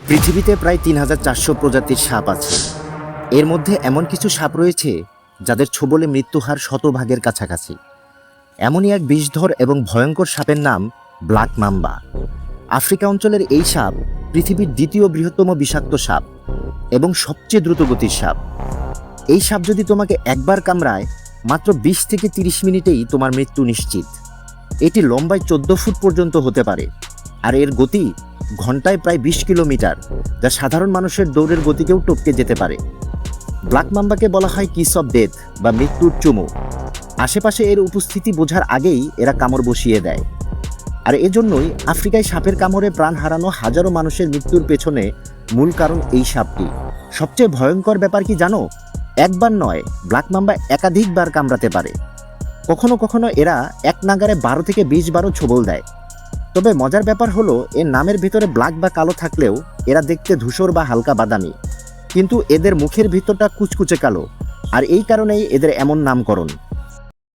পৃথিবীতে প্রায় ৩,৪০০ প্রজাতির সাপ আছে। এর মধ্যে এমন কিছু সাপ রয়েছে যাদের ছোবলে মৃত্যুহার শতভাগের কাছাকাছি। এমনই এক বিষধর এবং ভয়ঙ্কর সাপের নাম ব্ল্যাক মাম্বা। আফ্রিকা অঞ্চলের এই সাপ পৃথিবীর দ্বিতীয় বৃহত্তম বিষাক্ত সাপ এবং সবচেয়ে দ্রুতগতির সাপ। এই সাপ যদি তোমাকে একবার কামড়ায়, মাত্র ২০ থেকে ৩০ মিনিটেই তোমার মৃত্যু নিশ্চিত। এটি লম্বায় ১৪ ফুট পর্যন্ত হতে পারে, আর এর গতি ঘন্টায় প্রায় ২০ কিলোমিটার, যা সাধারণ মানুষের দৌড়ের গতিকেও টপকে যেতে পারে। ব্ল্যাক মাম্বাকে বলা হয় কিস অফ ডেথ বা মৃত্যুর চুমু। আশেপাশে এর উপস্থিতি বোঝার আগেই এরা কামড় বসিয়ে দেয়। আর এজন্যই আফ্রিকায় সাপের কামড়ে প্রাণ হারানো হাজারো মানুষের মৃত্যুর পেছনে মূল কারণ এই সাপটি। সবচেয়ে ভয়ঙ্কর ব্যাপার কি জানো? একবার নয়, ব্ল্যাক মাম্বা একাধিকবার কামড়াতে পারে। কখনো কখনো এরা এক নাগারে ১২ থেকে ২০ বারও ছোবল দেয়। তবে মজার ব্যাপার হলো, এর নামের ভিতরে ব্ল্যাক বা কালো থাকলেও এরা দেখতে ধূসর বা হালকা বাদামি, কিন্তু এদের মুখের ভিতরটা কুচকুচে কালো, আর এই কারণেই এদের এমন নামকরণ।